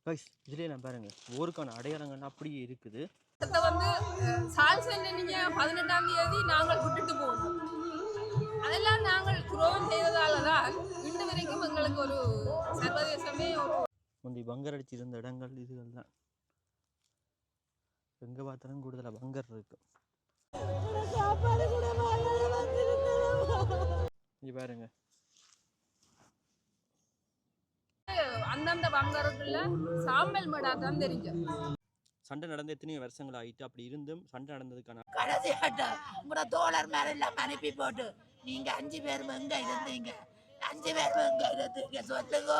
Guys இதுலேயே நான் பாருங்கள் ஊருக்கான அடையாளங்கள்லாம் அப்படியே இருக்குது. அதை வந்து நீங்கள் 18ஆம் தேதி நாங்கள் விட்டுட்டு போகணும். அதெல்லாம் நாங்கள் துரோகம் செய்ததால தான் இன்று வரைக்கும் எங்களுக்கு ஒரு சர்வதேசமே ஒரு முந்தி பங்கர் அடிச்சிருந்த இடங்கள் இதுகள் தான். எங்கே பார்த்தாலும் கூடுதலாக பங்கர் இருக்கு. இங்கே பாருங்க அந்தந்த பங்கருக்குள்ள சாம்பல் மேடா தான் தெரியும். சண்டை நடந்த எத்தனையோ வருஷங்கள் ஆயிட்டு அப்படி இருந்தும் சண்டை நடந்ததுக்கான கடைசி உங்களோட தோழர் மேல எல்லாம் அனுப்பி போட்டு நீங்க 5 பேரும் எங்க இருந்தீங்க, 5 பேரும் எங்க இருந்தீங்க சொல்லுங்க.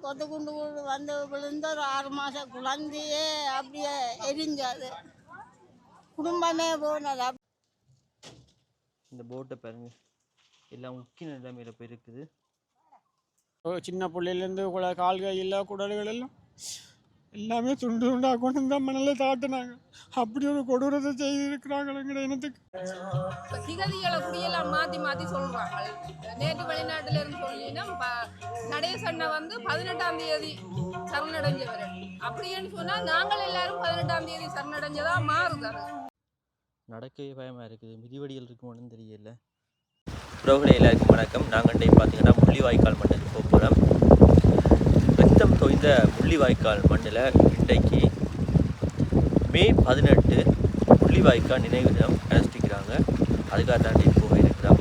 கொத்து குண்டு வந்து விழுந்த ஒரு 6 மாசம் குழந்தையே அப்படியே எரிஞ்சாது, குடும்பமே போனது. இந்த போட்டை பாருங்க எல்லாம் முக்கிய நிலைமையில போய் இருக்குது. சின்ன பிள்ளையிலேருந்து கால்கள் இல்லை, குடல்கள் எல்லாம் எல்லாமே துண்டு துண்டாக கொண்டு தான் மணலை தாட்டினாங்க. அப்படி ஒரு கொடூரத்தை செய்திருக்கிறாங்க இனத்துக்கு. திகதிகளை குடியெல்லாம் மாற்றி மாற்றி சொல்கிறாங்க. நேற்று வெளிநாட்டில் இருந்து சொல்லினா நடேசண்ணை வந்து 18ஆம் தேதி சரணடைஞ்சவர். அப்படின்னு சொன்னால் நாங்கள் எல்லாரும் 18ஆம் தேதி சரணடைஞ்சதா மாறுது. நடக்கவே பயமாக இருக்குது. மிதிவடிகள் இருக்குமோன்னு தெரியல. உறவுகளே எல்லாருக்கும் வணக்கம். நாங்கள் இன்றைக்கு பார்த்தீங்கன்னா முள்ளிவாய்க்கால் மண்ணுக்கு போக போகிறோம். ரத்தம் தோய்ந்த முள்ளிவாய்க்கால் மண்ணில் இன்றைக்கு மே 18 முள்ளிவாய்க்கால் நினைவு தினம் அனுஷ்டிக்கிறாங்க. அதுக்காக தாண்டி போக இருக்கிறோம்.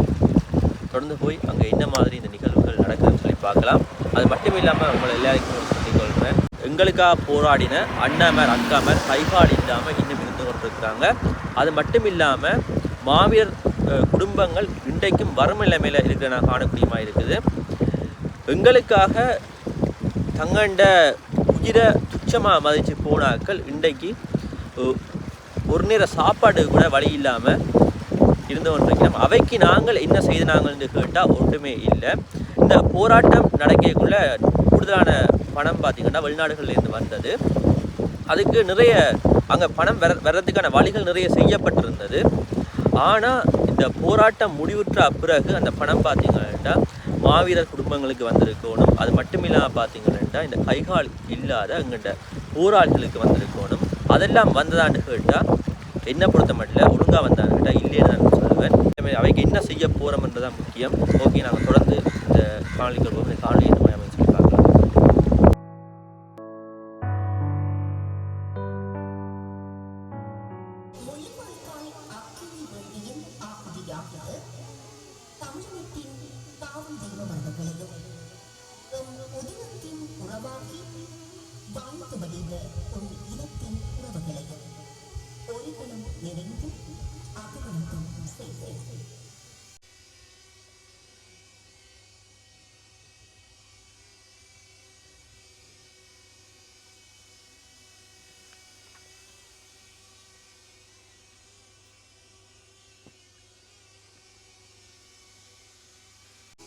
தொடர்ந்து போய் அங்கே என்ன மாதிரி இந்த நிகழ்வுகள் நடக்குதுன்னு சொல்லி பார்க்கலாம். அது மட்டும் இல்லாமல் உங்களை எல்லாருக்கும் சொல்லிக்கொள்கிறேன், எங்களுக்காக போராடின அண்ணாமார் அக்காமார் கைகால் இல்லாமல் இன்னும் இருந்து கொண்டிருக்கிறாங்க. அது மட்டும் இல்லாமல் மாவீரர் குடும்பங்கள் இன்றைக்கும் வறுமை நிலைமையில் இருக்கிற நான் காணக்கூடியமாக இருக்குது. எங்களுக்காக தங்கண்ட உயிரை துச்சமாக மதித்து போனாக்கள் இன்றைக்கு ஒரு நேர சாப்பாடு கூட வழி இல்லாமல் இருந்து கொண்டிருக்கிறோம். அவைக்கு நாங்கள் என்ன செய்தாங்கன்னு கேட்டால் ஒன்றுமே இல்லை. இந்த போராட்டம் நடக்கக்குள்ள கூடுதலான பணம் பார்த்திங்கன்னா வெளிநாடுகள்லேருந்து வந்தது. அதுக்கு நிறைய அங்கே பணம் வர்றதுக்கான வழிகள் நிறைய செய்யப்பட்டிருந்தது. ஆனால் இந்த போராட்டம் முடிவுற்ற பிறகு அந்த பணம் பார்த்திங்கன்னா மாவீரர் குடும்பங்களுக்கு வந்திருக்கணும். அது மட்டும் இல்லாமல் பார்த்திங்கன்னா இந்த கைகால் இல்லாத எங்கள்கிட்ட போராளிகளுக்கு வந்திருக்கணும். அதெல்லாம் வந்ததான்னு கேட்டால் என்ன பொறுத்த மட்டும் ஒழுங்காக வந்தான்னு கேட்டால் இல்லைன்னு நான் சொல்லுவேன். அவைக்கு என்ன செய்ய போகிறோம்ன்றதான் முக்கியம். ஓகே, நாங்கள் தொடர்ந்து இந்த காணொலிகள் போக இந்த காணொலி என்ன மாதிரி சொல்லி பார்க்கலாம்.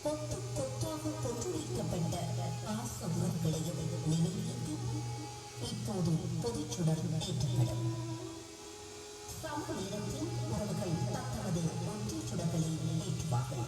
கொத்து கொத்தாக கொண்டு வைக்கப்பட்ட பாச உறவுகளையும் நினைத்து இப்போது பொதுச்சுடர் ஏற்றப்படும். சம நேரத்தில் உறவுகள் தத்தமது ஒற்றை சுடர்களை ஏற்றுவார்கள்.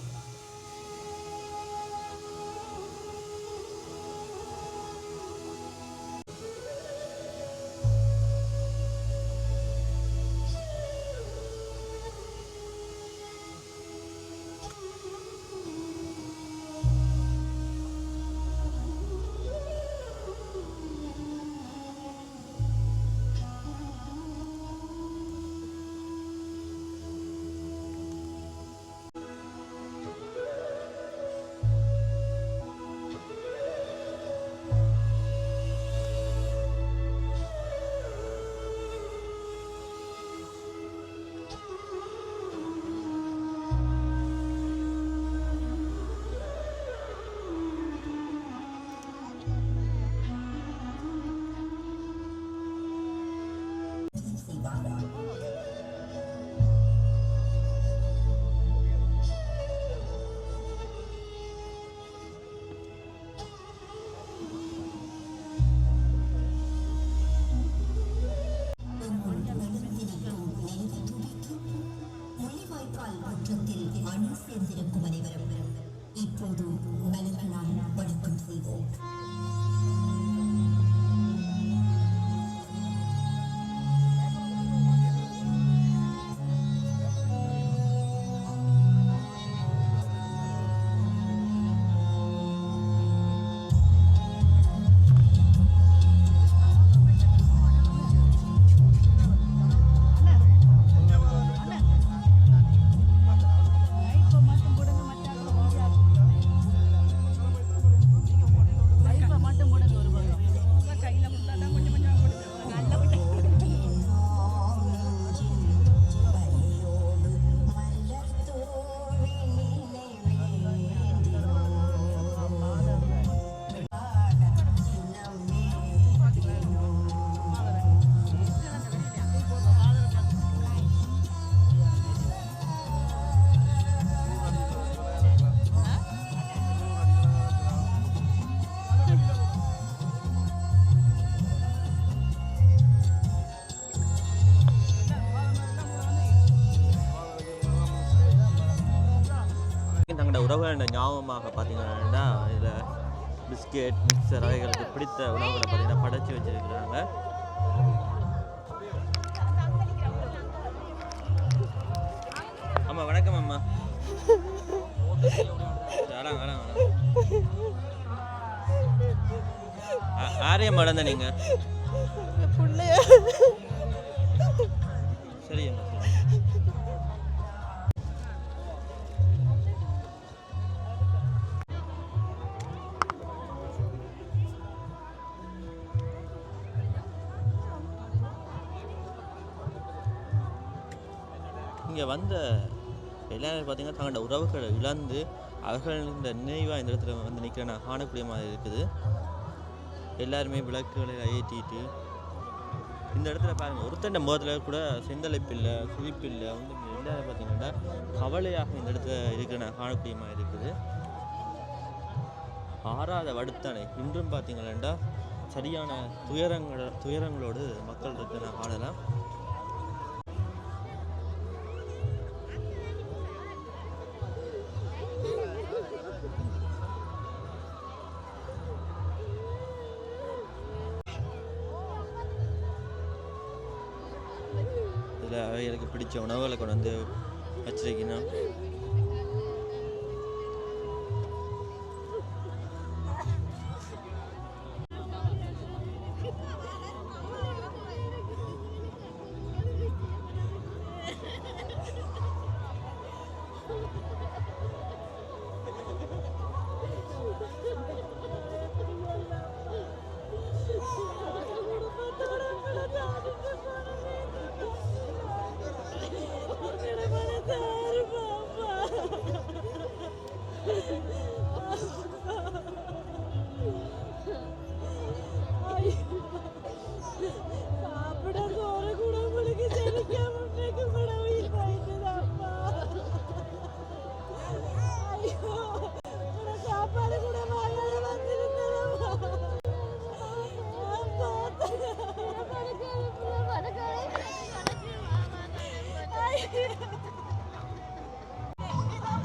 இந்த ஞாபகமாக பார்த்தீங்கன்னா இதில் பிஸ்கெட் மிக்சர் அவைகளுக்கு பிடித்த உணவுகளை பார்த்தீங்கன்னா படைச்சி வச்சுருக்கிறாங்க. ஆமாம், வணக்கம் அம்மா. வேணாம் வேணாம் வேணாம். ஆரியம் மடந்த நீங்கள் சரி அம்மா சரி. இங்கே வந்த எல்லாரும் பார்த்தீங்கன்னா தங்களோட உறவுகளை இழந்து அவர்கள் இந்த நினைவாக இந்த இடத்துல வந்து நிற்கிற நான் காணக்கூடிய மாதிரி இருக்குது. எல்லாருமே விளக்குகளை ஏற்றிட்டு இந்த இடத்துல பாருங்கள், ஒருத்தண்ட முகத்தில் கூட செந்தழைப்பில்லை சிரிப்பில்லை வந்து எல்லாரும் பார்த்தீங்கன்னா கவலையாக இந்த இடத்துல இருக்கிற நான் காணக்கூடிய மாதிரி இருக்குது. ஆறாத வடுத்தானே இன்றும் பார்த்தீங்கன்னா சரியான துயரங்களோடு மக்கள் இருக்கிற நான் காணலாம். எனக்கு பிடிச்ச உணவுகளை கொண்டு வந்து வச்சிருக்கணும்.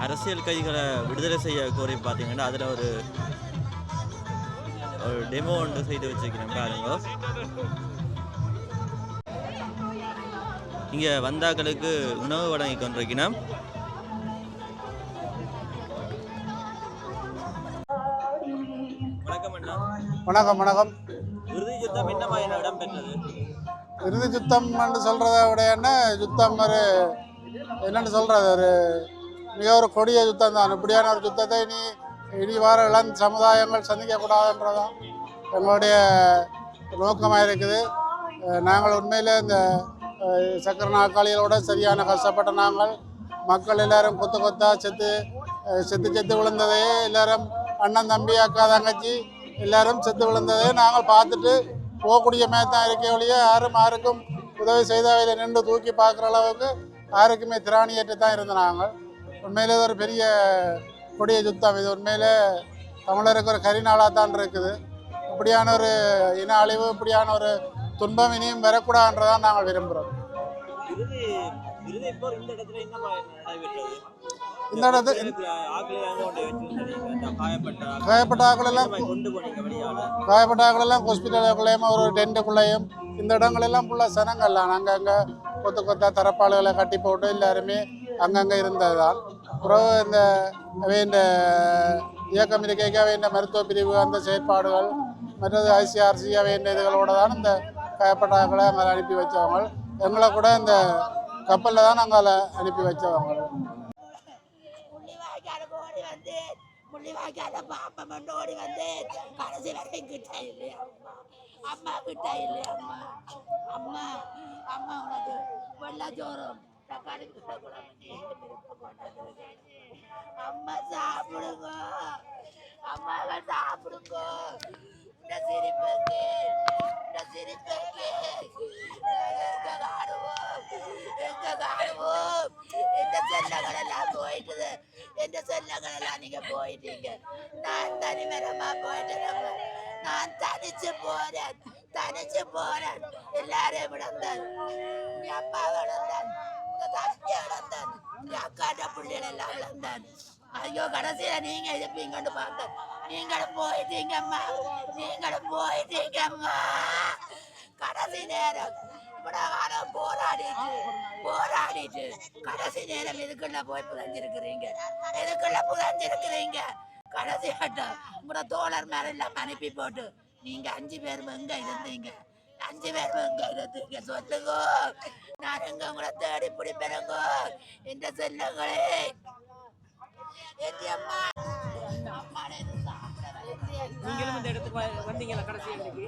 அரசியல் கைதிகளை விடுதலை செய்ய கோரி பார்த்தீங்கன்னா அதில் ஒரு டெமோ ஒன்று செய்து வச்சுருக்கிறேன் பாருங்க. இங்கே வந்தாக்களுக்கு உணவு வழங்கி கொண்டிருக்கணும். வணக்கம் அண்ணா. வணக்கம் வணக்கம். இறுதி யுத்தம் என்ன மாதிரி இடம்பெற்றது? இறுதி யுத்தம் என்று சொல்கிறத விட என்ன யுத்தம் ஒரு என்னென்னு சொல்கிறது ஒரு மிக ஒரு கொடிய யுத்தம் தான். இப்படியான ஒரு யுத்தத்தை இனி வார இளம் சமுதாயங்கள் சந்திக்கக்கூடாதுன்றதான் எங்களுடைய நோக்கமாக இருக்குது. நாங்கள் உண்மையில் இந்த சக்கர நாற்காலிகளோட சரியான கஷ்டப்பட்ட நாங்கள் மக்கள் எல்லாரும் கொத்து கொத்தாக செத்து விழுந்ததையே எல்லாரும் அண்ணன் தம்பி அக்கா தங்கச்சி எல்லாரும் செத்து விழுந்ததையே நாங்கள் பார்த்துட்டு போகக்கூடிய மாதிரி தான் இருக்க வழியே யாருக்கும் உதவி செய்தவையில் நின்று தூக்கி பார்க்குற அளவுக்கு யாருக்குமே திராணியேற்று தான் இருந்த நாங்கள். உண்மையிலே ஒரு பெரிய கொடிய யுத்தம் இது. உண்மையிலே தமிழருக்கு ஒரு கரிநாளாக தான் இருக்குது. இப்படியான ஒரு இன அழிவு இப்படியான ஒரு துன்பம் இனியும் வரக்கூடாதுன்றதான் நாங்கள் விரும்புகிறோம். இந்த இடத்துல காயப்பட்ட ஆக்களெல்லாம் ஹாஸ்பிட்டலுக்குள்ளேயும் ஒரு டென்ட்டுக்குள்ளேயும் இந்த இடங்களெல்லாம் ஃபுல்லாக சனங்கள்லாம் அங்கங்கே கொத்தா தரப்பாளுகளை கட்டி போட்டு எல்லாருமே அங்கங்கே இருந்தது தான். அப்புறம் இந்த இயக்கம் இருக்கைக்கு இந்த மருத்துவ பிரிவு அந்த செயற்பாடுகள் மற்றது ஐசிஆர்சி இந்த இதுகளோடு தான் இந்த காயப்பட்ட ஆக்களை அங்கே அனுப்பி வச்சவங்க. எங்களை கூட இந்த கப்பலில் தான் நாங்கள் அனுப்பி வச்சவங்க. முள்ளிவாய்க்கால பாப்பம் ஓடி வந்து கடைசி வரைக்கும் கிட்ட இல்லையா அம்மா கிட்ட இல்லையா அம்மா அம்மா உனக்கு வெள்ளச்சோறும் தக்காளி அம்மா சாப்பிடுங்க, அம்மாவை சாப்பிடுங்க. இந்த சிரிப்புக்கு எங்க காணுவோம் இந்த செல்லங்களெல்லாம் போயிட்டுது. எந்த செல்லங்களெல்லாம் நீங்க போயிட்டீங்க. நான் தனிமரமா போயிட்டேன். நான் தனிச்சு போறேன். எல்லாரையும் விடந்தேன். நீ அப்பாவை விடந்தேன், தம்பியை விடந்தேன், நீ அக்காட்ட பிள்ளைகள் எல்லாம் விடந்தேன். ஐயோ கடைசியில நீங்க இருப்பீங்கன்னு பார்த்தேன். நீங்களும் போயிட்டீங்கம்மா, நீங்களும் போயிட்டீங்கம்மா. கடைசி நேரம் இவ்வளவு போராடிட்டு கடைசி நேரம் எதுக்குள்ள போய் புதஞ்சிருக்கிறீங்க, எதுக்குள்ள புதஞ்சிருக்கிறீங்க? கடைசி ஆட்டம் உங்களோட தோழர் மேல எல்லாம் அனுப்பி போட்டு நீங்க 5 பேரும் எங்க இருந்தீங்க? 5 பேரும் எங்க இருந்தீங்க சொல்லுங்க. நான் எங்க உங்களை தேடி பிடிப்பேங்க இந்த செல்லுங்களே. நீங்களும் இந்த இடத்துக்கு வந்தீங்களா கடைசி அன்னைக்கு?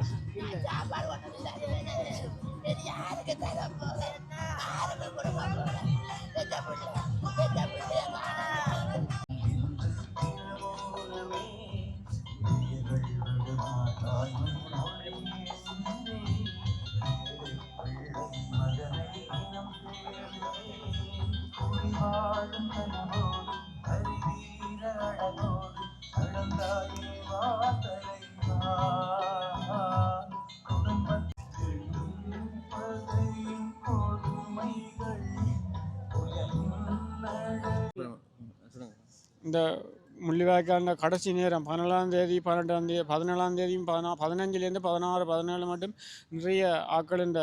யாருக்கு தர போறேன், யாருக்கு கொடுக்க போறேன்? இந்த முள்ளிவாய்க்கால் கடைசி நேரம் 17ஆம் தேதி 18ஆம் தேதி 17ஆம் தேதியும் 15லேருந்து 16 17 மட்டும் நிறைய ஆட்கள் இந்த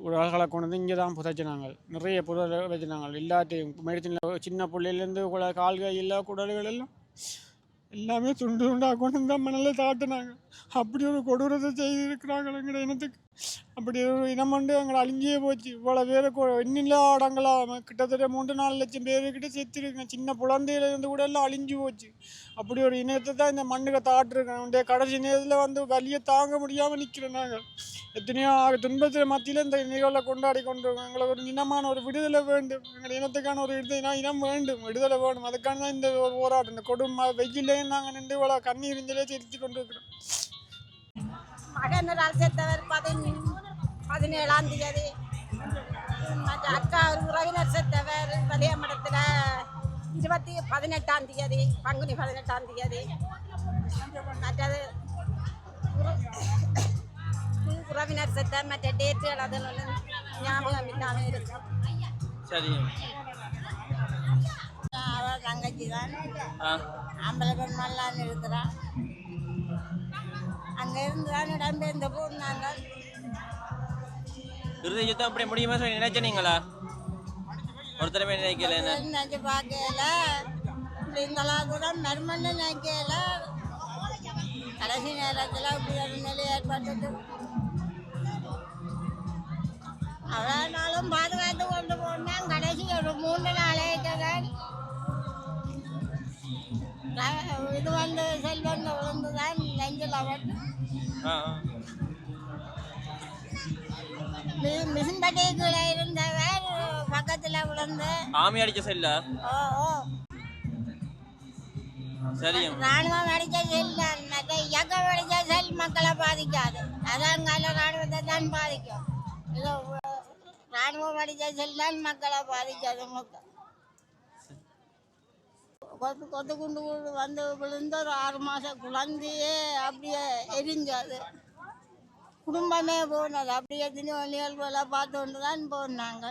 ஒரு ஆள்களை கொண்டு வந்து இங்கே தான் புதைச்சினாங்க. நிறைய புதை வச்சினாங்க. எல்லாத்தையும் மெடிசனில் சின்ன பிள்ளையிலேருந்து கால்கள் எல்லா குடல்கள் எல்லாம் எல்லாமே துண்டு துண்டாக கொண்டு வந்து தான் மணலில் தாட்டினாங்க. அப்படி ஒரு கொடூரத்தை செய்திருக்கிறாங்க எங்களோட இனத்துக்கு. அப்படி ஒரு இனம் வந்து எங்களை அழிஞ்சே போச்சு. இவ்வளோ பேர் எண்ணில்லா அடங்களா கிட்டத்தட்ட 3-4 லட்சம் பேருக்கிட்ட செத்துருங்க. சின்ன குழந்தையிலேருந்து கூட எல்லாம் அழிஞ்சு போச்சு. அப்படி ஒரு இனத்தை தான் இந்த மண்ணுக்கு தாட்டிருக்கேன். கடைசி நேரத்தில் வந்து வலியை தாங்க முடியாமல் நிற்கிறோம். நாங்கள் எத்தனையோ துன்பத்தில் மத்தியில் இந்த நிகழ்வை கொண்டாடி கொண்டிருக்கோம். எங்களுக்கு ஒரு இனமான ஒரு விடுதலை வேண்டும். எங்கள் இனத்துக்கான ஒரு இனம் வேண்டும், விடுதலை வேணும். அதுக்கான தான் இந்த ஒரு போராட்டம். இந்த கொடுமை வெயிலையும் நாங்கள் நின்று இவ்வளோ கண்ணீரிஞ்சலே செலுத்தி கொண்டிருக்கிறோம். மகனால் செத்தவர் 17ஆம் தேதி. மற்ற அக்கா உறவினர் செத்தவர் வலியமடத்தில் 18ஆம் தேதி, பங்குனி 18ஆம் தேதி. மற்றது உறவினர் செத்த மற்ற டேட்டுகள் அதில் ஞாபகம் இல்லாமல் இருக்கு. சரி, அவள் தங்கச்சி தான் அம்பலப்பன் மல்லான்னு இருக்கிறான். அங்கே இருந்து தான் இடம்பெயர்ந்த போனாங்க. இறுதி யுத்தம் அப்படி முடியுமா சொல்லி நினைச்சீங்களா? ஒருத்தரமே நினைக்கல, நினைச்சு பார்க்கல. இப்படிங்களாம் கூட மர்மன்னு நினைக்கல. கடைசி நேரத்தில் இப்படி ஒரு நிலை ஏற்பட்டது. அவ்வளோனாலும் பாதுகாத்து கொண்டு போனேன். கடைசி ஒரு 3 நாளைக்குதான் இது வந்து செல்வங்க விழுந்துதான் நெஞ்சில் அவட்டு. மிஷின்பட்டிக்குள்ள இருந்தவர் பக்கத்தில் விழுந்து ஆமி அடிச்ச செல்ல. சரி, ராணுவம் அடிச்ச செல் தான். மற்ற இயக்கம் அடிச்ச செல் மக்களை பாதிக்காது. அதான் ராணுவத்தை தான் பாதிக்கும். இது ராணுவம் அடிச்ச செல் தான் மக்களை பாதிக்காது. மக்கள் கொத்து குண்டு வந்து விழுந்து ஒரு 6 மாதம் குழந்தையே அப்படியே எரிஞ்சாது. குடும்பமே போனது. அப்படியே நிகழ்வுகளை பார்த்து கொண்டு தான் போனாங்க.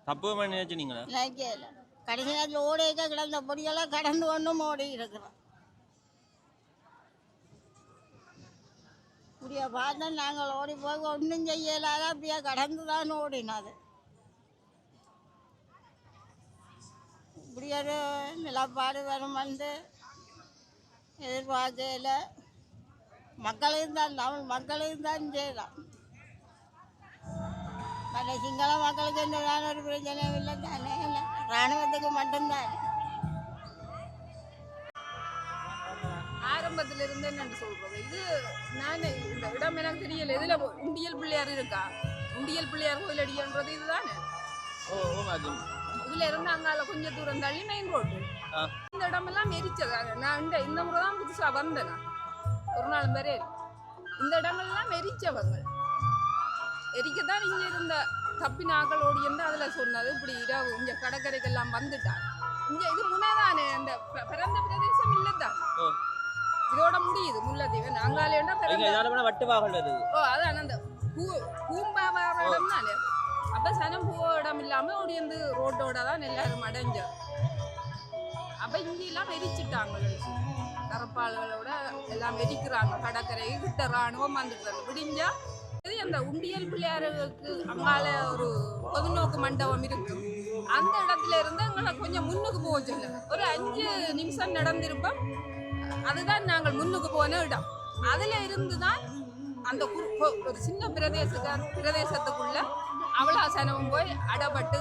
தப்பு நினைச்சீங்களா? நினைக்கல. கடைசி நேரத்தில் ஓடிக்க கிடந்த பொடியெல்லாம் கடந்து கொண்டும் ஓடி இருக்கிறோம். இப்படியே பார்த்தா நாங்கள் ஓடி போக ஒன்றும் செய்யலாத அப்படியே கடந்து தான் ஓடினது. இப்படி ஒரு நிலப்பாடு வரும் வந்து எதிர்பார்க்கல. மக்களையும் தான் தமிழ் மக்களையும் தான் செய்யலாம். மற்ற சிங்கள மக்களுக்கு எந்த ஒரு பிரச்சனையும் இல்லை தானே. ராணுவத்துக்கு மட்டும்தான். ஆரம்பத்துல இருந்து என்னன்னு சொல்றது, இது நான் இந்த இடம் எனக்கு தெரியல. இதுல உண்டியல் பிள்ளையார் இருக்கா? உண்டியல் பிள்ளையார் கோயில் அடின்றது இதுதானே? இதுல இருந்து அங்கால கொஞ்சம் தூரம் தள்ளி மெயின் ரோடு. இந்த இடமெல்லாம் எரிச்சதாங்க. நான் இந்த முறை தான் புதுசா வந்தேன். ஒரு நாள் பேரே இந்த இடங்கள்லாம் எரிச்சவங்க எரிக்கத்தான் இங்க இருந்த தப்பினாக்கள் ஓடி இருந்து அதுல சொன்னது. இப்படி இரவு இங்க கடற்கரைக்கெல்லாம் வந்துட்டாங்க. இங்க இது முனைதானே, அந்த பிறந்த பிரதேசம் இல்லதான். இதோட முடியுது முல்லைத்தீவு. அங்காலேண்டா வட்டுவாகல் வருது. அதான் அந்த பூம்பாவாரம் தானே. அப்போ சனம் போக இடம் இல்லாமல் ஓடி வந்து ரோட்டோட தான் எல்லாரும் அடைஞ்சோம். அப்போ இங்கெல்லாம் எரிச்சிட்டாங்க, கரப்பாளர்களோட எல்லாம் எரிக்கிறாங்க. கடற்கரைக்கு கிட்ட ராணுவம் வந்துட்டு விடிஞ்சா அந்த உண்டியல் பிள்ளையாருக்கு அங்கால ஒரு பொதுநோக்கு மண்டபம் இருக்கு. அந்த இடத்துல இருந்து எங்களை கொஞ்சம் முன்னுக்கு போக சொல்லுங்க. ஒரு 5 நிமிஷம் நடந்திருப்போம். அதுதான் நாங்கள் முன்னுக்கு போன இடம். அதுல இருந்து தான் அந்த ஒரு சின்ன பிரதேசத்துக்குள்ள அவளாசனமும் போய் அடப்பட்டு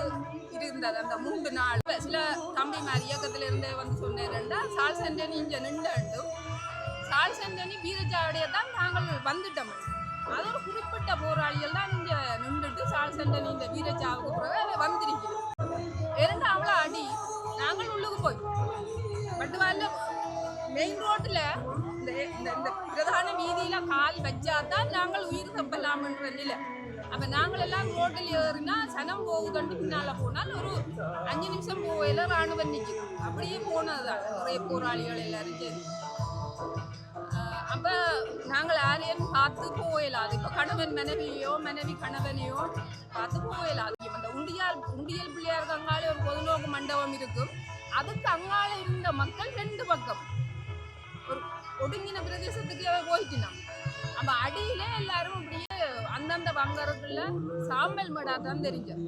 இருந்தது. அந்த 3 நாள் சில தம்பிமார் இயக்கத்துல இருந்தே வந்து சொன்னேன்டா, சால் செண்டனி இங்க நின்று சால் செண்டனி வீரச்சாவடியை தான் நாங்கள் வந்துட்டோம். அது ஒரு குறிப்பிட்ட போராளிகள் தான் இங்க நின்றுட்டு சால் செண்டனி இந்த வீரச்சாவுக்கு பிறகு வந்திருக்கிறோம். இரண்டு அவ்வளோ அடி நாங்கள் உள்ளுக்கு போய் பட்டுவால மெயின் ரோட்டில் இந்த பிரதான வீதியில் கால் வச்சா தான் நாங்கள் உயிர் தப்பலாம்ன்ற நிலை. அப்போ நாங்கள் எல்லாம் ரோட்டில் ஏறினா சனம் போகுதுன்னு பின்னால் போனால் ஒரு 5 நிமிஷம் போகையில் ராணுவம் நிற்கும். அப்படியே போனது தான் நிறைய போராளிகள் எல்லாரும் சரி. அப்போ நாங்கள் யாரையும் பார்த்து போகலாது. இப்போ கணவன் மனைவியோ மனைவி கணவனையோ பார்த்து போகலாது. அந்த உண்டியல் பிள்ளையாருக்கு அங்காலே ஒரு பொதுநோக்கு மண்டபம் இருக்கும். அதுக்கு அங்கால இருந்த மக்கள் 2 பக்கம் ஒரு ஒடுங்கின பிரதேசத்துக்கு போயிட்டுனான். அப்போ அடியிலே எல்லாரும் அப்படியே அந்தந்த பங்கருக்குள்ள சாம்பல் மடா தான் தெரிஞ்சோம்.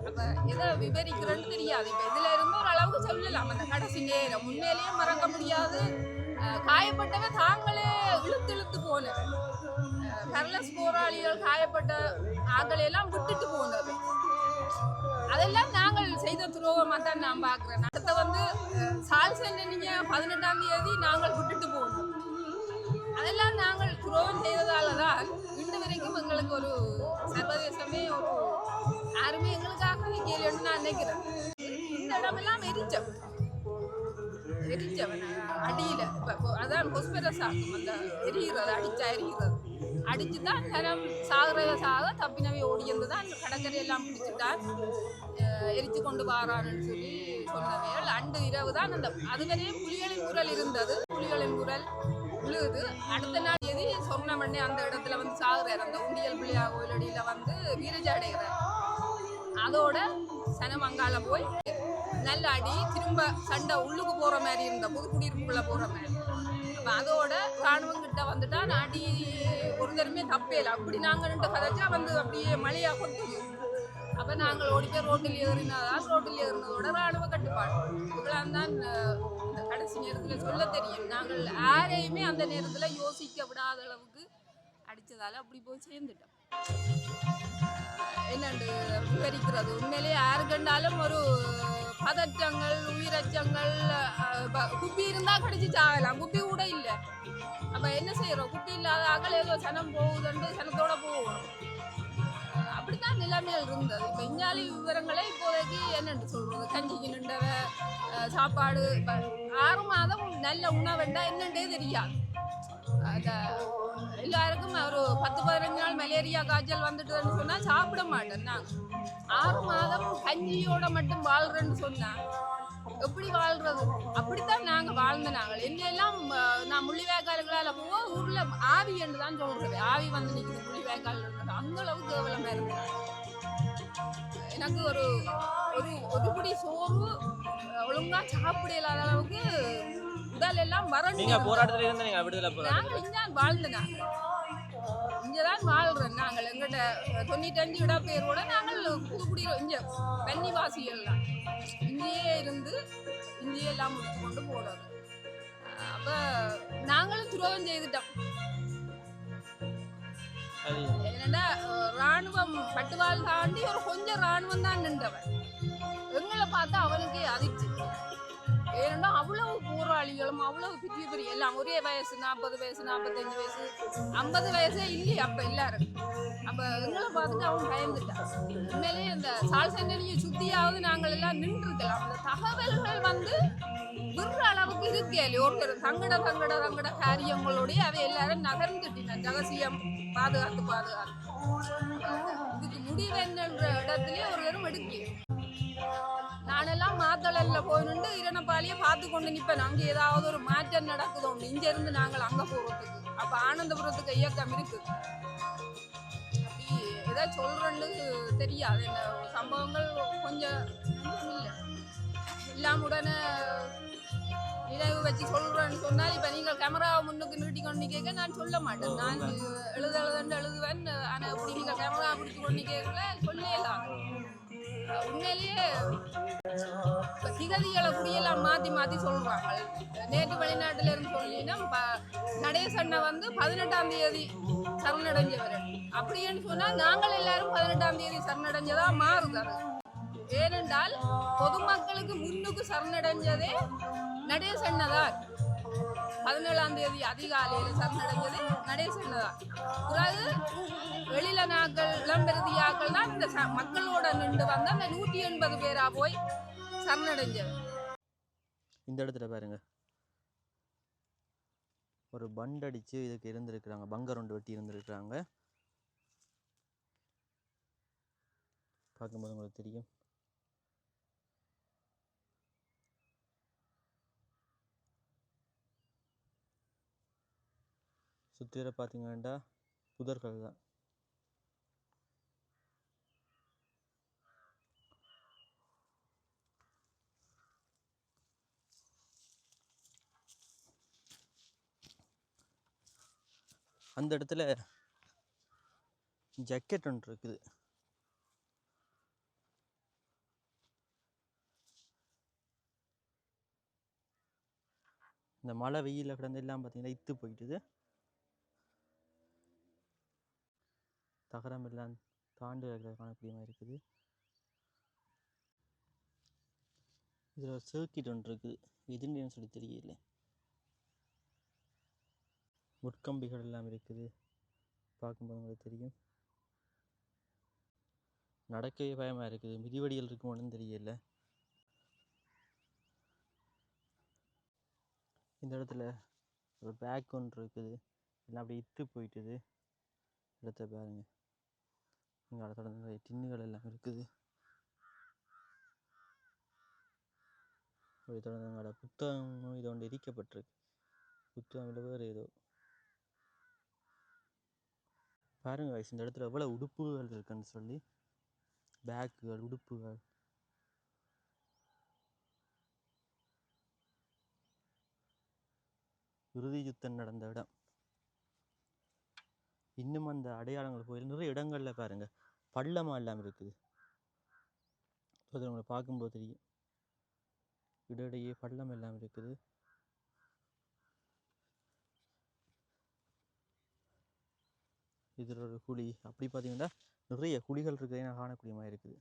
அப்போ எதை விவரிக்கிறேன்னு தெரியாது. இப்போ இதில் இருந்து ஒரு அளவுக்கு சொல்லலாம். அந்த கடைசி நேரம் உண்மையிலேயே மறக்க முடியாது. காயப்பட்டவ தாங்களே இழுத்து போனது. கர்லஸ் போராளிகள் காயப்பட்ட ஆகலையெல்லாம் விட்டுட்டு போனது. அதெல்லாம் நாங்கள் செய்த துரோகமாக தான் நான் பார்க்குறேன். அடுத்த வந்து சால் செண்டனிங்க 18ஆம் தேதி நாங்கள் விட்டுட்டு போனோம். அதெல்லாம் நாங்கள் துரோகம் செய்ததால தான் இன்று வரைக்கும் எங்களுக்கு ஒரு சர்வதேசமே ஒரு யாருமே எங்களுக்காக கேள்வின்னு நான் நினைக்கிறேன். இந்த இடமெல்லாம் எரிச்சவன் அடியில் அதான் பொஸ்பரஸ் ஆகும். அந்த எரிகிறது அடிச்சு தான் தரம் சாக தப்பினவை ஓடியது தான் கடற்கரையெல்லாம் பிடிச்சிட்டான் எரிச்சு கொண்டு வாரான்னு சொல்லி சொன்னவைகள். அன்று இரவு தான் அந்த அதுவரையும் புலிகளின் குரல் இருந்தது. புலிகளின் குரல் விழுது. அடுத்த நாள் எதி சொன்னவண்ணே அந்த இடத்துல வந்து சாகுறார். அந்த உண்டியல் பிள்ளையா கோயிலடியில் வந்து வீரஜாடைகிறார். அதோட சனமங்கால போய் நல்ல அடி திரும்ப சண்டை உள்ளுக்கு போகிற மாதிரி இருந்த புதுக்குடியிருப்புக்குள்ளே போகிற மாதிரி. அப்போ அதோட ராணுவம் கிட்ட வந்துட்டா அடி ஒரு தருமே தப்பேல. அப்படி நாங்கள் 2 கதைச்சா வந்து அப்படியே மழையாக கொட்டுது. அப்போ நாங்கள் ஓடி போய் ரோட்டில் ஏறினதோட ராணுவ கட்டுப்பாடு. இவ்வளோ தான் இந்த கடைசி நேரத்தில் சொல்ல தெரியும். நாங்கள் யாரையுமே அந்த நேரத்தில் யோசிக்க விடாத அளவுக்கு அடித்ததால் அப்படி போய் சேர்ந்துட்டோம். என்னண்டு விவரிக்கிறது. உண்மையிலேயே யாரு கண்டாலும் ஒரு பதற்றங்கள் உயிரச்சங்கள். குப்பி இருந்தால் கடிச்சு சாகலாம், குப்பி கூட இல்லை. அப்போ என்ன செய்கிறோம்? குப்பி இல்லாத அகல ஏதோ சனம் போகுதுண்டு சனத்தோட போகணும். அப்படித்தான் நிலைமைகள் இருந்தது. இப்போ இஞ்சாலி விவரங்களே இப்போதைக்கு என்னென்று சொல்கிறது, கஞ்சிக்கு நின்றவ சாப்பாடு 6 மாதம் நல்ல உணவுண்டா என்னன்றே தெரியாது. எல்லாருக்கும் ஒரு 10-15 நாள் மலேரியா காய்ச்சல் வந்துட்டுன்னு சொன்னால் சாப்பிட மாட்டேன். நாங்கள் 6 மாதம் கஞ்சியோட மட்டும் வாழ்றேன்னு சொன்னால் எப்படி வாழ்றது? அப்படித்தான் நாங்கள் வாழ்ந்த. நாங்கள் என்னெல்லாம் நான் முள்ளிவாய்க்கால்களால் போக ஊரில் ஆவி என்று தான் சொல்கிறது. ஆவி வந்து நிற்குது முள்ளிவாய்க்கால். அந்த அளவுக்கு கேவலமாக இருந்தது. எனக்கு ஒரு ஒரு பிடி சோறு ஒழுங்காக சாப்பிட இல்லாத அளவுக்கு உடல் எல்லாம் வறண்டு. போராட்டத்தில் இருந்து நீங்கள் விடுதலை நாங்கள் இங்கேதான் வாழ்ந்தோம். இங்கேதான் வாழ்கிறோம். நாங்கள் எங்கிட்ட 95 இடப்பெயரோட நாங்கள் புதுக்குடியில் இங்கே வன்னிவாசிகள்லாம் இங்கேயே இருந்து இங்கேயே எல்லாம் முடிச்சு கொண்டு போனோம். அப்போ நாங்களும் துரோகம் செய்துட்டோம். என்னன்னா ராணுவம் பட்டுவால் தாண்டி ஒரு கொஞ்சம் ராணுவம் தான் நின்றவன். எங்களை பார்த்தா அவனுக்கே அதிர்ச்சி. ஏன்னா அவ்வளவு போராளிகளும் அவ்வளவு பெரிய எல்லாம் ஒரே வயசு 40 வயசு 45 வயசு 50 வயசே இல்லையே அப்போ எல்லாரும். அப்போ எங்களை பார்த்துட்டு அவன் பயந்துட்டான். உண்மையிலேயே இந்த சால் செண்டனியை சுற்றியாவது நாங்கள் எல்லாம் நின்றுருக்கலாம். அந்த தகவல்கள் வந்து விடுற அளவுக்கு இருக்கே ஒருத்தர் தங்கட காரியங்களோடய அவை எல்லாரும் நகர்ந்துட்டின. ரகசியம் பாதுகாத்து இதுக்கு முடிவு என்னன்ற இடத்துலயே ஒரு தரம் எடுக்கி நானெல்லாம் மாத்தளல்ல போய் நின்று இரணப்பாலியை பார்த்து கொண்டு நிற்பேன். அங்கே ஏதாவது ஒரு மாற்றம் நடக்குதோ இங்க இருந்து நாங்கள் அங்கே போகிறதுக்கு. அப்போ ஆனந்தபுரத்துக்கு இயக்கம் இருக்குது. எதை சொல்றேன்னு தெரியாது. என்ன சம்பவங்கள் கொஞ்சம் இல்லை எல்லாம் உடனே நினைவு வச்சு சொல்றேன்னு சொன்னால் இப்போ நீங்கள் கேமராவை முன்னுக்கு நீட்டி கொண்டு கேட்க நான் சொல்ல மாட்டேன். நான் எழுதுன்னு எழுதுவேன். ஆனால் இப்படி நீங்கள் கேமரா பிடிச்சி கொண்டு கேட்கல சொல்லலாம். உண்மையிலேயே இப்போ திகதிகளை குடியெல்லாம் மாற்றி மாற்றி சொல்கிறாங்க. நேற்று வெளிநாட்டில் இருந்து சொல்லினா நடேசண்ணை வந்து 18ஆம் தேதி சரணடைஞ்சவர். அப்படின்னு சொன்னால் நாங்கள் எல்லாரும் 18ஆம் தேதி சரணடைஞ்சதா மாறுதாரு. ஏனென்றால் பொதுமக்களுக்கு முன்னுக்கு சரணடைஞ்சதே நடேசண்ணதான். 17ஆம் தேதி அதிகாலையில் சரணடைஞ்சது நடேசண்ணதான். பிறகு வெளியில நாட்கள் இளம்பெருதியாக்கள் தான் இந்த மக்களோட நின்று வந்து அந்த 180 பேரா போய் சரணடைஞ்சது. இந்த இடத்துல பாருங்க ஒரு பண்ட் அடிச்சு இதுக்கு இருந்திருக்கிறாங்க. பங்கர் ஒன்று வெட்டி இருந்திருக்கிறாங்க. பார்க்கும்போது உங்களுக்கு தெரியும். சுற்றில பார்த்தீங்கன்னா புதர்கள் தான். அந்த இடத்துல ஜக்கெட் ஒன்று இருக்குது. இந்த மழை வெயிலில் கிடந்து எல்லாம் பார்த்தீங்கன்னா இத்து போயிட்டுது. தகரம் எல்லாம் தாண்டு காணக்கூடியமா இருக்குது. இதில் ஒரு சர்க்கிட் ஒன்று இருக்குது. எதுன்னு சொல்லி தெரியல. முட்கம்பிகள் எல்லாம் இருக்குது. பார்க்கும்போது உங்களுக்கு தெரியும். நடக்கவே பயமாக இருக்குது. மிதிவடிகள் இருக்குமான்னு தெரியல. இந்த இடத்துல ஒரு பேக் ஒன்று இருக்குது. எல்லாம் அப்படி இத்து போயிட்டுது. இடத்த பாருங்க. இங்கே தொடர்ந்து டின்னுகள் எல்லாம் இருக்குது. அப்படி தொடர்ந்து எங்களோட புத்தகம் இது ஒன்று எரிக்கப்பட்டிருக்கு. புத்தகம் இல்லை வேறு ஏதோ பாருங்க வயசு. இந்த இடத்துல எவ்வளோ உடுப்புகள் இருக்குன்னு சொல்லி, பேக்குகள், உடுப்புகள். இறுதி யுத்தம் நடந்த இடம். இன்னும் அந்த அடையாளங்கள் போய் நிறைய இடங்கள்ல பாருங்க பள்ளமாக இல்லாமல் இருக்குது. அது உங்களை பார்க்கும்போது தெரியும். இடையிடையே பள்ளம் எல்லாம் இருக்குது. இதில் ஒரு குழி அப்படி பார்த்தீங்கன்னா நிறைய குழிகள் இருக்கிறதே நான் காணக்கூடிய மாதிரி இருக்குது.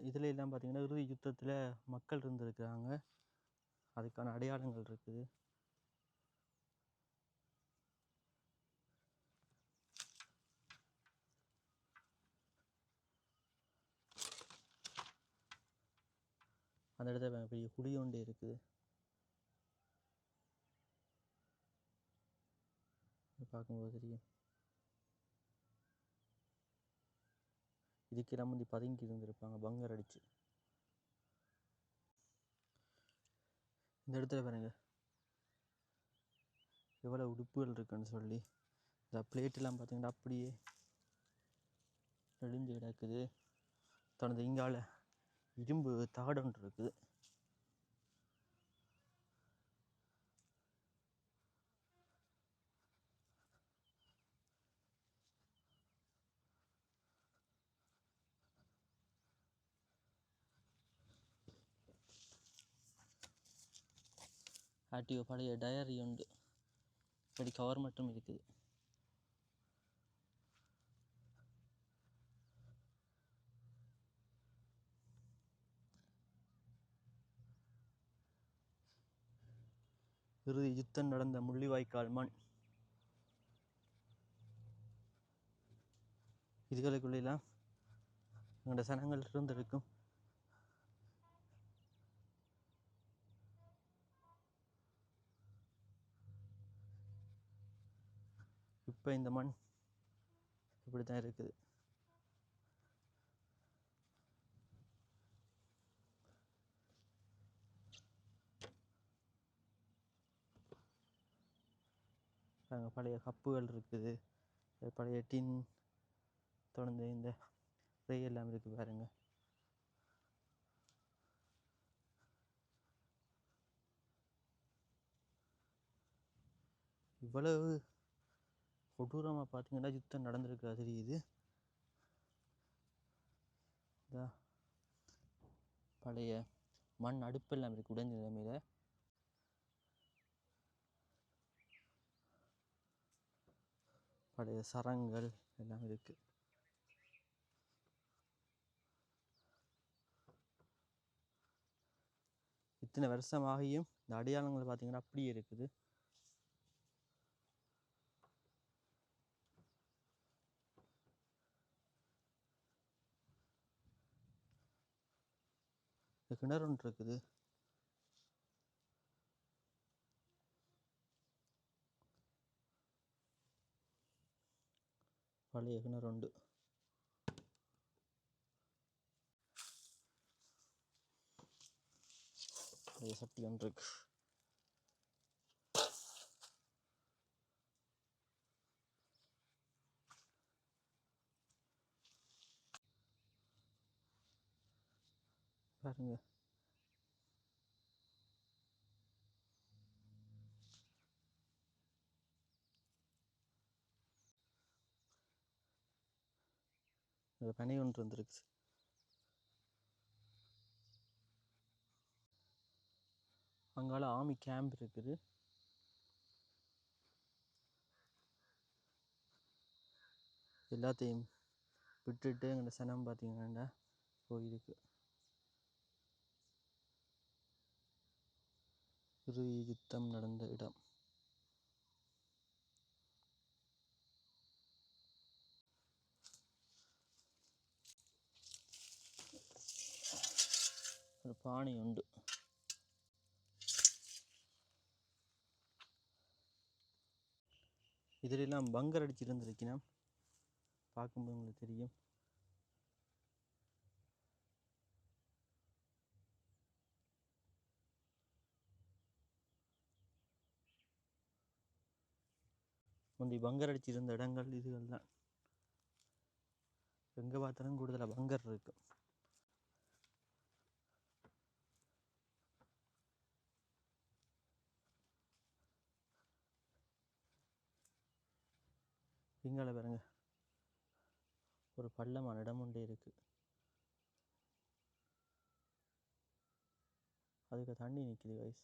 இதில் எல்லாம் பார்த்தீங்கன்னா இறுதி யுத்தத்தில் மக்கள் இருந்திருக்கிறாங்க. அதுக்கான அடையாளங்கள் இருக்குது. அந்த இடத்துல பெரிய குழி ஒன்று இருக்குது. பார்க்கும்போது தெரியும். இதுக்கெல்லாம் வந்து பதுங்கி இருந்திருப்பாங்க பங்கர் அடிச்சு. இந்த இடத்துல பாருங்க எவ்வளோ உடுப்புகள் இருக்குன்னு சொல்லி. இந்த பிளேட்டெல்லாம் பார்த்தீங்கன்னா அப்படியே நெடுஞ்சு கிடக்குது. தொடர்ந்து இங்கால இரும்பு தகடொன்று இருக்குது. ஆக்டிவ் பழைய டயரி உண்டு. இப்படி கவர் மட்டும் இருக்குது. இறுதி யுத்தம் நடந்த முள்ளிவாய்க்கால் மண். இதுகளுக்குள்ளெல்லாம் எங்களோட சனங்கள் இருந்திருக்கும். இப்போ இந்த மண் இப்படி தான் இருக்குது. அங்கே பழைய கப்புகள் இருக்குது, பழைய டின் தொடர்ந்து இந்த ட்ரை எல்லாம் இருக்குது பாருங்க. இவ்வளவு கொடூரமாக பார்த்தீங்கன்னா யுத்தம் நடந்திருக்கு தெரியுது. பழைய மண் அடுப்பெல்லாம் இருக்குது உடைஞ்ச நிலைமையில். பழைய சரங்கள் எல்லாம் இருக்குது. இத்தனை வருஷமாகியும் இந்த அடையாளங்கள் பார்த்தீங்கன்னா அப்படியே இருக்குது. இந்த கிணறு ஒன்று இருக்குது. பழைய கிணறு உண்டு. பழைய சட்டி ஒன்று இருக்கு. பாருங்க, பனை ஒன்று வந்துருக்கு. அங்கால ஆர்மி கேம்ப் இருக்குது. எல்லாத்தையும் விட்டுட்டு எங்களோட சனம் பார்த்தீங்கன்னா போயிருக்கு. இறுதி யுத்தம் நடந்த இடம். ஒரு பானை உண்டு. இதிலெல்லாம் பங்கர் அடிச்சிருந்துருக்கணும், பார்க்கும்போது உங்களுக்கு தெரியும். முந்தி பங்கர் அடிச்சிருந்த இடங்கள் இதுகள் தான். எங்கே பார்த்தாலும் கூடுதலாக பங்கர் இருக்கு. இங்கால பாருங்க, ஒரு பள்ளமான இடம் ஒன்றே இருக்கு. அதுக்கு தண்ணி நிற்கிது கைஸ்.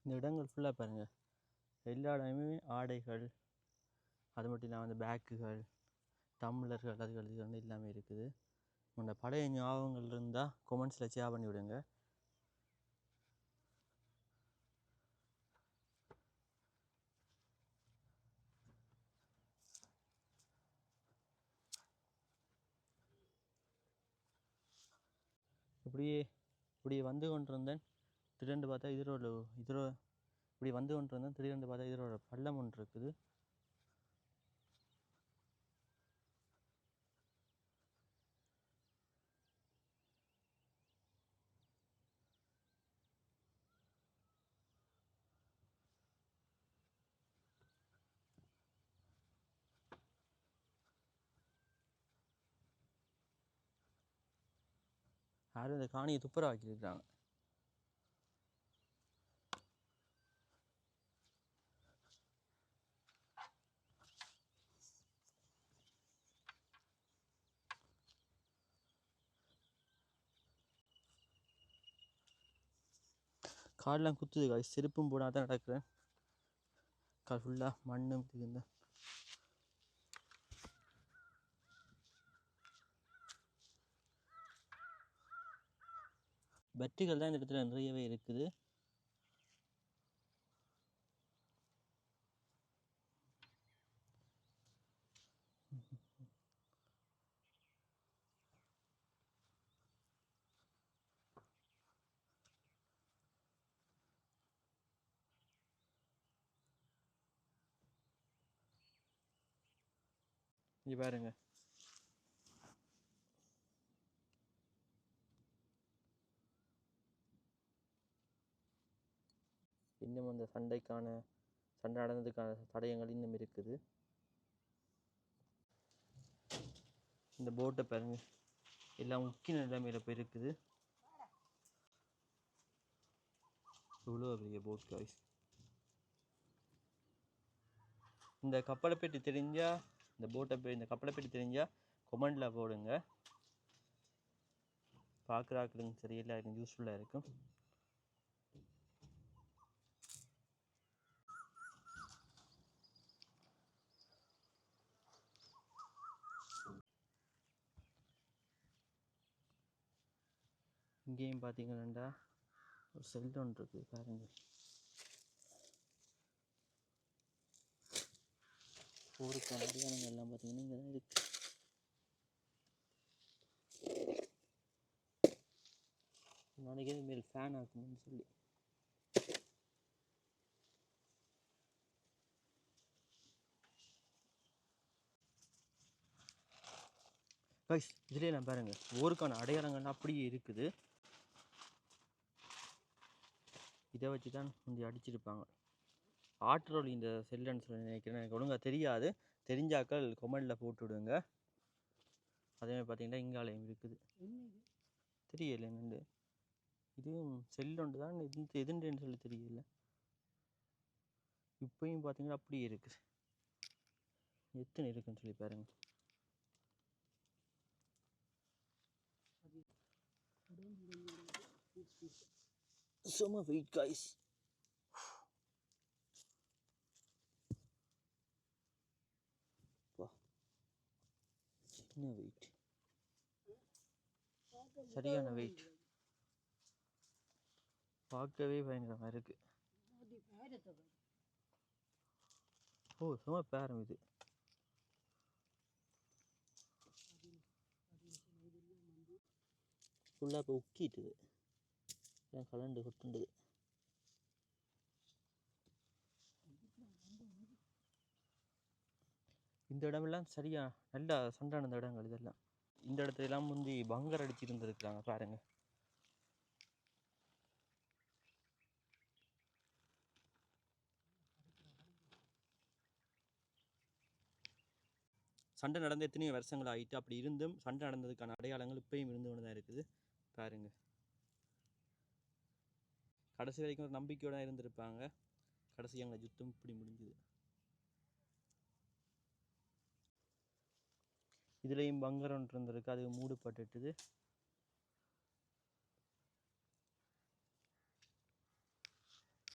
இந்த இடங்கள் ஃபுல்லாக பாருங்க, எல்லா இடமுமே ஆடைகள், அது மட்டும் இல்லாமல் அந்த பேக்குகள், டம்ளர்கள், அதுகள் இது வந்து எல்லாமே இருக்குது. உங்களோட பழைய ஞாபகங்கள் இருந்தால் கொமெண்ட்ஸில் ஷேர் பண்ணி விடுங்க. இப்படியே வந்து கொண்டிருந்தேன், திடீர்னு பார்த்தா இப்படி வந்து கொண்டிருந்தேன், திடீர்னு பார்த்தா இதோட பள்ளம் ஒன்று இருக்குது. யாரும் இந்த காணியை துப்புரா ஆக்கியிருக்கிறாங்க. காலெலாம் குத்துது காய், செருப்பும் போடாத தான் நடக்கிறேன். கால் ஃபுல்லாக மண்ணும் இந்த பேட்டரிகள் தான் இந்த இடத்துல நிறையவே இருக்குது. இங்கே பாருங்க, இன்னும் அந்த சண்டை நடந்ததுக்கான தடயங்கள் இன்னும் இருக்குது. இந்த போட்டை பாருங்க, எல்லாம் முக்கிய நிலைமையில் போய் இருக்குது. இவ்வளோ பெரிய போட் காய்ஸ். இந்த கப்பலை பற்றி தெரிஞ்சால், இந்த கப்பலை பற்றி தெரிஞ்சால் கொமெண்டில் போடுங்க. பார்க்குறாக்களுங்க சரி, எல்லாருக்கும் யூஸ்ஃபுல்லாக இருக்கும். இங்கேயும் பார்த்தீங்கன்னா ஒரு செல் ஒன்று இருக்குது பாருங்க. போருக்கான அடையாளங்கள் எல்லாம் பார்த்தீங்கன்னா இங்கே தான் இருக்கு. நாளைக்கே மேல் ஃபேன் ஆக்கணும்னு சொல்லி கைஸ், இதுலேயே நான் பாருங்க, போருக்கான அடையாளங்கள்லாம் அப்படியே இருக்குது. இதை வச்சு தான் முந்தைய அடிச்சிருப்பாங்க. ஆற்றல் இந்த செல்லுன்னு சொல்லி நினைக்கிறேன், எனக்கு ஒழுங்காக தெரியாது. தெரிஞ்சாக்கள் கொமெண்டில் போட்டு விடுங்க. அதேமாதிரி பார்த்தீங்கன்னா இங்காலயம் இருக்குது, தெரியல என்னண்டு. இதுவும் செல்லுண்டு தான், எதுன்னு சொல்லி தெரியல. இப்பயும் பார்த்தீங்கன்னா அப்படியே இருக்குது. எத்தனை இருக்குன்னு சொல்லி பாருங்க. சும்மா வெயிட் காய்ஸ். சின்ன வெயிட், சரியான வெயிட், பார்க்கவே பயங்கரமாக இருக்கு. ஓ சும்மா பேரம் இது. ஃபுல்லாக இப்போ உக்கிட்டுது, எல்லாம் கலண்டு கொட்டுண்டுது. இந்த இடமெல்லாம் சரியா நல்லா சண்டை நடந்த இடங்கள் இதெல்லாம். இந்த இடத்துல எல்லாம் முந்தி பங்கர் அடிச்சிருந்துருக்குறாங்க பாருங்க. சண்டை நடந்த எத்தனையோ வருஷங்கள் ஆகிட்டு, அப்படி இருந்தும் சண்டை நடந்ததுக்கான அடையாளங்கள் இப்பயும் இருந்து கொண்டு தான் இருக்குது பாருங்க. கடைசி வரைக்கும் ஒரு நம்பிக்கையோட தான் இருந்திருப்பாங்க. கடைசி எங்களை யுத்தம் இப்படி முடிஞ்சுது. இதுலேயும் பங்கர் ஒன்று இருந்திருக்கு, அது மூடுபட்டுட்டுது.